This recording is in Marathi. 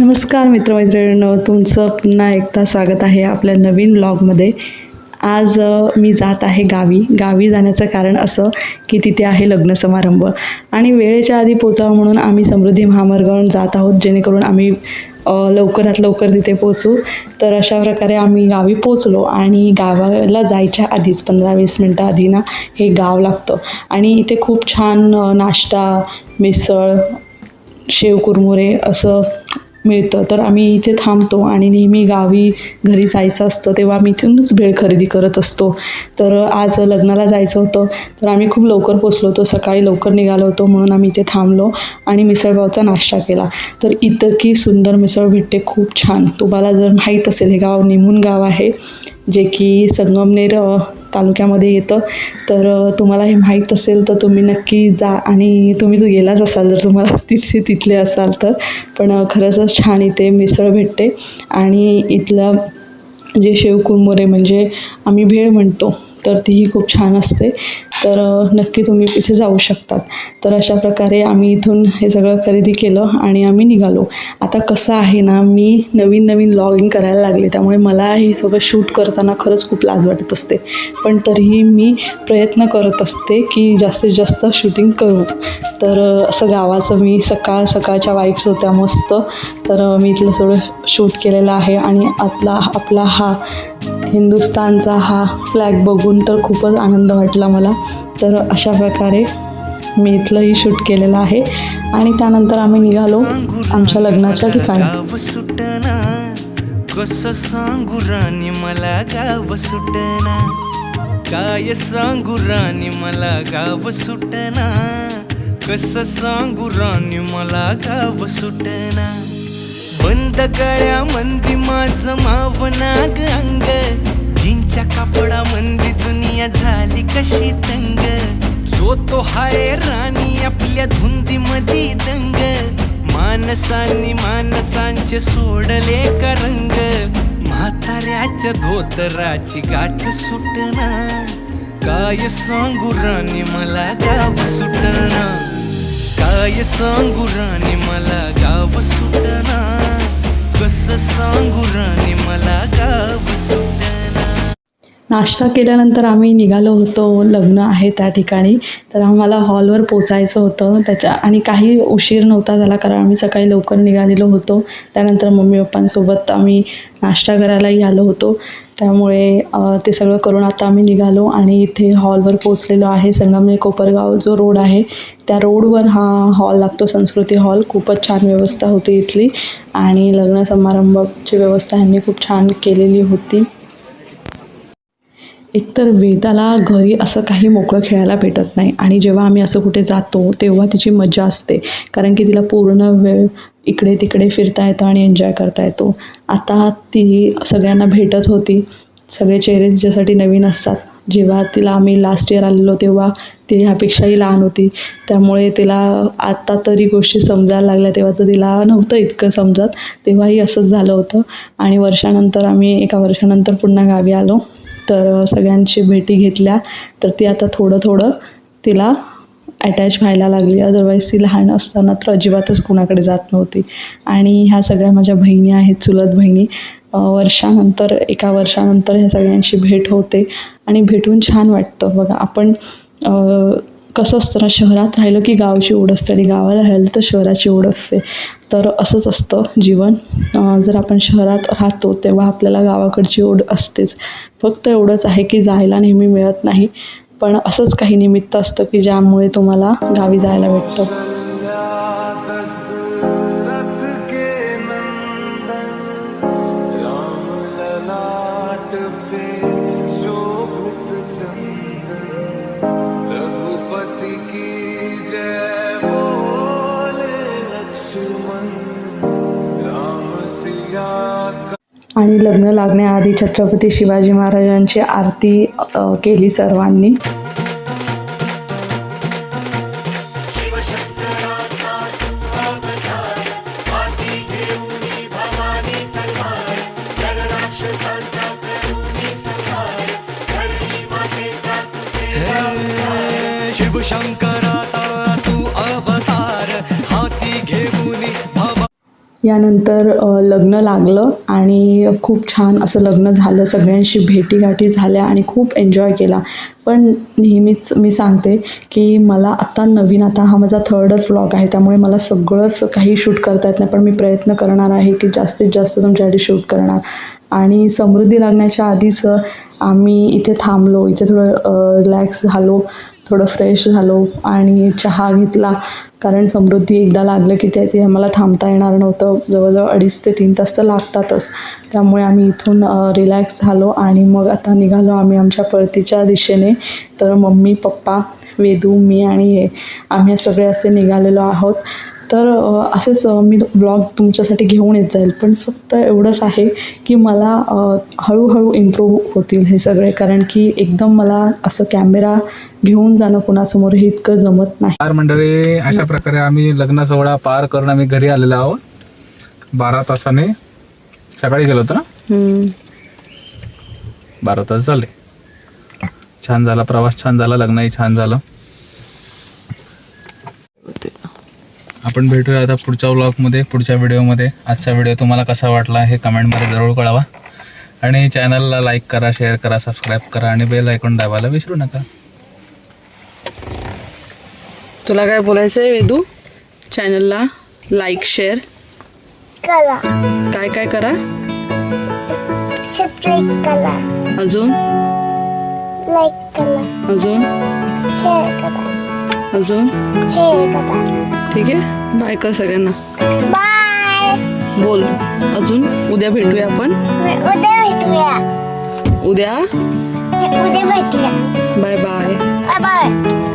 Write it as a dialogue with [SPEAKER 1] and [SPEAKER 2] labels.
[SPEAKER 1] नमस्कार मित्रमैत्रिणींनो, तुमचं पुन्हा एकदा स्वागत आहे आपल्या नवीन व्लॉगमध्ये. आज मी जात आहे गावी जाण्याचं कारण असं की तिथे आहे लग्न समारंभ आणि वेळेच्या आधी पोचावं म्हणून आम्ही समृद्धी महामार्गावरून जात आहोत, जेणेकरून आम्ही लवकरात लवकर तिथे पोचू. तर अशा प्रकारे आम्ही गावी पोचलो आणि गावाला जायच्या आधीच 15-20 मिनटं आधी ना हे गाव लागतं आणि इथे खूप छान नाश्ता, मिसळ, शेव कुरमुरे असं मिळतं. तर आम्ही इथे थांबतो आणि नेहमी गावी घरी जायचं असतं तेव्हा आम्ही इथूनच भेळ खरेदी करत असतो. तर आज लग्नाला जायचं होतं, तर आम्ही खूप लवकर पोचलो होतो, सकाळी लवकर निघालो होतो, म्हणून आम्ही इथे थांबलो आणि मिसळपावचा नाश्ता केला. तर इतकी सुंदर मिसळ भेटते, खूप छान. तुम्हाला जर माहीत असेल, हे गाव निमून गाव आहे, जे की संगमनेर तालुक्यामध्ये येतं. तर तुम्हाला हे माहीत असेल तर तुम्ही नक्की जा आणि तुम्ही तर गेलाच असाल जर तुम्हाला तिथले असाल तर. पण खरंच छान इथे मिसळ भेटते आणि इथलं जे शेव कुरमुरे म्हणजे आम्ही भेळ म्हणतो, तर तीही खूप छान असते. तर नक्की तुम्ही इथे जाऊ शकतात. तर अशा प्रकारे आम्ही इथून हे सगळं खरेदी केलं आणि आम्ही निघालो. आता कसं आहे ना, मी नवीन व्लॉगिंग करायला लागले, त्यामुळे मला हे सगळं शूट करताना खरंच खूप लाज वाटत असते. पण तरीही मी प्रयत्न करत असते की जास्तीत जास्त शूटिंग करू. तर असं गावाचं मी सकाळच्या वाईब्स होत्या मस्त. तर मी इथलं सगळं शूट केलेलं आहे आणि आपला हा हिंदुस्थानचा हा फ्लॅग बघून तर खूपच आनंद वाटला मला. तर अशा प्रकारे मी इथलंही शूट केलेलं आहे आणि त्यानंतर आम्ही निघालो आमच्या लग्नाच्या ठिकाणी.
[SPEAKER 2] कसं सांगू राणी मला गाव सुटना, काय सांगू राणी मला गाव सुटना, कसं सांगू राणी मला गाव सुटना. बंद गळ्यामंदी माझं मावनाग अंग, जीनच्या कापडामंदी दुनिया झाली कशी तंग. जो तो हाय राणी आपल्या धुंदीमधी दंग, माणसांचे सोडले का रंग. म्हाताऱ्याच्या धोतराची गाठ सुटना, काय सांगू राणी मला गाव सुटना, काय सांगू राणी मला गाव सुटना, कसं सांगू राणी मला गाव सुटना.
[SPEAKER 1] नाश्ता केल्यानंतर आम्ही निघालो होतो, लग्न आहे त्या ठिकाणी. तर आम्हाला हॉलवर पोचायचं होतं आणि काही उशीर नव्हता झाला, कारण आम्ही सकाळी लवकर निघालेलो होतो. त्यानंतर मम्मी पप्पांसोबत आम्ही नाश्ता करायलाही आलो होतो. त्यामुळे ते सगळं करून आता आम्ही निघालो आणि इथे हॉलवर पोचलेलो आहे. संगमनेर कोपरगाव जो रोड आहे त्या रोडवर हा हॉल लागतो, संस्कृती हॉल. खूपच छान व्यवस्था होती इथली आणि लग्न समारंभाची व्यवस्था ह्यांनी खूप छान केलेली होती. एकतर वेदाला घरी असं काही मोकळं खेळायला भेटत नाही आणि जेव्हा आम्ही असं कुठे जातो तेव्हा तिची मजा असते, कारण की तिला पूर्ण वेळ इकडे तिकडे फिरता येतं आणि एन्जॉय करता येतो. आता ती सगळ्यांना भेटत होती, सगळे चेहरे तिच्यासाठी नवीन असतात. जेव्हा तिला आम्ही लास्ट इयर आलेलो तेव्हा ती ह्यापेक्षाही लहान होती, त्यामुळे तिला आत्ता तरी गोष्टी समजायला लागल्या, तेव्हा तर तिला नव्हतं इतकं समजत. तेव्हाही असंच झालं होतं आणि आम्ही एका वर्षानंतर पुन्हा गावी आलो. तर सगळ्यांची भेटी घेतल्या, तर ती आता थोडं तिला अटॅच व्हायला लागली. अदरवाईज ती लहान असताना तर अजिबातच कुणाकडे जात नव्हती. आणि ह्या सगळ्या माझ्या बहिणी आहेत, चुलत बहिणी. एका वर्षानंतर ह्या सगळ्यांची भेट होते आणि भेटून छान वाटतं. बघा, आपण कसं असतं ना, शहरात राहिलं की गावची ओढ असते आणि गावाला राहिलं तर शहराची ओढ असते. तर असंच असतं जीवन. जर आपण शहरात राहतो तेव्हा आपल्याला गावाकडची ओढ असतेच. फक्त एवढंच आहे की जायला नेहमी मिळत नाही, पण असंच काही निमित्त असतं की ज्यामुळे तुम्हाला गावी जायला भेटतं. आणि लग्न लागण्याआधी छत्रपती शिवाजी महाराजांची आरती केली सर्वांनी. यानंतर लग्न लागलं आणि खूप छान असं लग्न झालं. सगळ्यांशी भेटीगाठी झाल्या आणि खूप एन्जॉय केला. पण नेहमीच मी सांगते की मला आता हा माझा 3rdच व्लॉग आहे, त्यामुळे मला सगळंच काही शूट करता येत नाही. पण मी प्रयत्न करणार आहे की जास्तीत जास्त तुमच्यासाठी शूट करणार. आणि समृद्धी लागण्याच्या आधीच आम्ही इथे थांबलो. इथे थोडं रिलॅक्स झालो, थोडं फ्रेश झालो आणि चहा घेतला. कारण समृद्धी एकदा लागलं की ते आम्हाला थांबता येणार नव्हतं. जवळजवळ 2.5 ते 3 तास तर लागतातच. त्यामुळे आम्ही इथून रिलॅक्स झालो आणि मग आता निघालो आम्ही आमच्या परतीच्या दिशेने. तर मम्मी, पप्पा, वेदू, मी आणि आम्ही सगळे असे निघालेलो आहोत. तर असेच मी ब्लॉग तुमच्यासाठी घेऊन येत जाईल. पण फक्त एवढंच आहे की मला हळूहळू इम्प्रूव्ह होतील हे सगळे, कारण की एकदम मला असं कॅमेरा घेऊन जाणं कुणासमोर हे इतकं जमत नाही.
[SPEAKER 3] चार मंडळी, अशा प्रकारे आम्ही लग्न सोहळा पार करून आम्ही घरी आलेलो आहोत. 12 तासाने सकाळी गेलो होतो ना. 12 तास झाले. छान झाला प्रवास, छान झाला, लग्नही छान झालं. आपण भेटूया आता पुढच्या व्लॉगमध्ये, पुढच्या व्हिडिओमध्ये. आजचा व्हिडिओ तुम्हाला कसा वाटला हे कमेंटमध्ये जरूर कळवा. आणि चॅनलला लाईक करा, शेअर करा, सबस्क्राईब करा आणि बेल आयकॉन दाबायला विसरू नका.
[SPEAKER 1] तुला काय बोलायचं आहे वेदू? चॅनलला लाईक, शेअर
[SPEAKER 4] करा,
[SPEAKER 1] काय काय करा?
[SPEAKER 4] सबस्क्राईब करा,
[SPEAKER 1] अजून
[SPEAKER 4] लाईक करा,
[SPEAKER 1] अजून
[SPEAKER 4] शेअर करा,
[SPEAKER 1] अजून
[SPEAKER 4] शेअर करा.
[SPEAKER 1] ठीक आहे. बाय कर सगळ्यांना.
[SPEAKER 4] बाय.
[SPEAKER 1] बोल अजून. उद्या भेटूया आपण.
[SPEAKER 4] उद्या भेटूया.
[SPEAKER 1] उद्या
[SPEAKER 4] उद्या भेटूया.
[SPEAKER 1] Bye bye.
[SPEAKER 4] Bye bye.